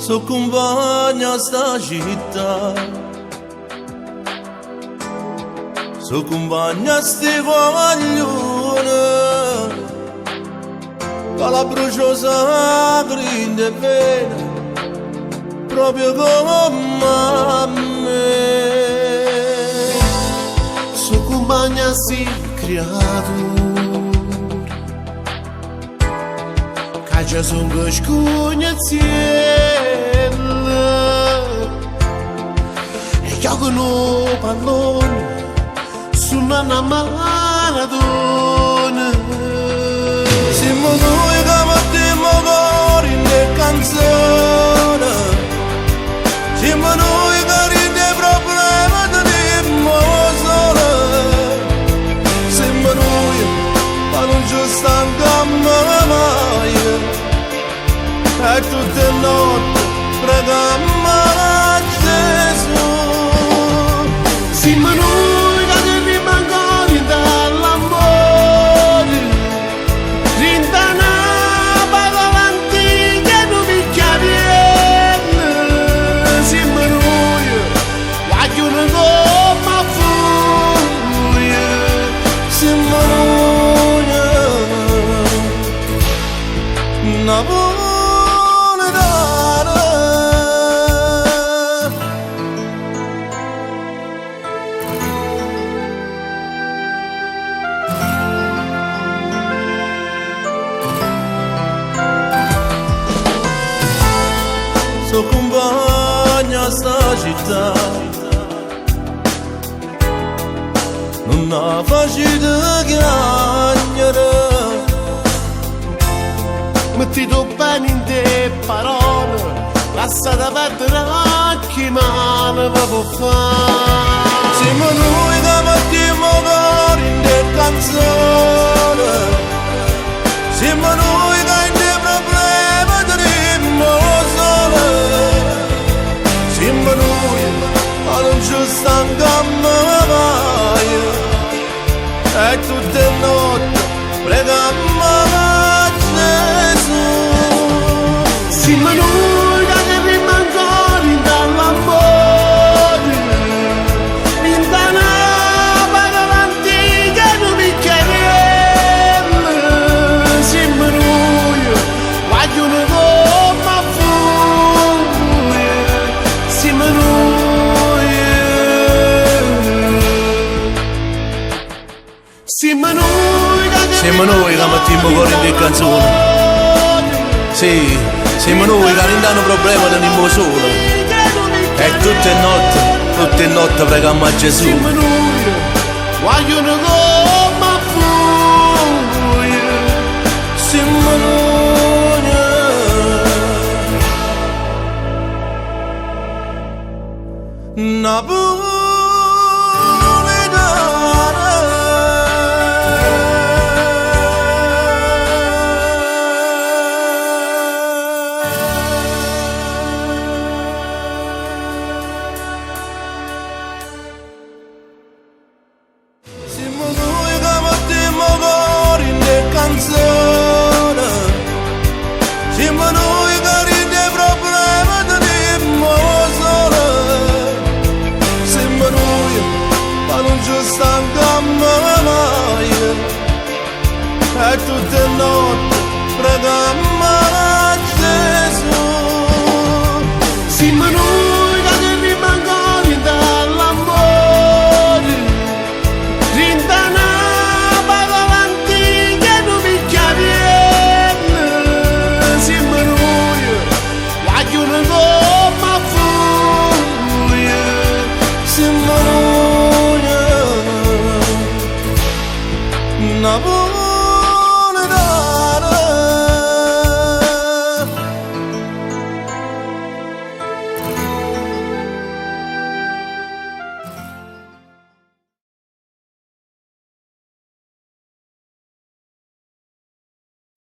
so compagna sta città, so compagna sti guaglione, con la bruciosa grande pena, proprio come a me. So compagna sti creato, già son cresciuto insieme e giocano pallone su una maratona. Siamo noi che mettiamo cuore in canzone, siamo noi che ride problemi teniamo solo, siamo noi che non ci stanchiamo mai. E tutte le notti preghiamo a Gesù. Siamo noi che rimangono dall'amore, rintana parola antica non mi chiariamo. Siamo noi, vogliono come furia. Siamo noi, una so compagna sta città, non ha facile chiagliere, mettito bene in te parole, lasciate perdere che male vi può fare. siamo noi che mettiamo cuore in te canzone, siamo noi che in te problemi teniamo solo, siamo noi che non ci stanchiamo mai, e tutte le notti preghiamo a Gesù. Siamo noi che rimangono dall'amore, in una parola antica non mi chiariamo. Siamo noi, vogliono come furia. Siamo noi, siamo noi che mettiamo cuore in te canzone, sì, siamo noi che non danno problema teniamo solo, e tutte le notti preghiamo a Gesù. Siamo noi, vogliono come furia. Siamo noi, una siamo noi che mettiamo cuore in te canzone, siamo noi che ride problemi teniamo solo, siamo noi che non ci stanchiamo mai, e tutte le notti preghiamo a Gesù. Siamo noi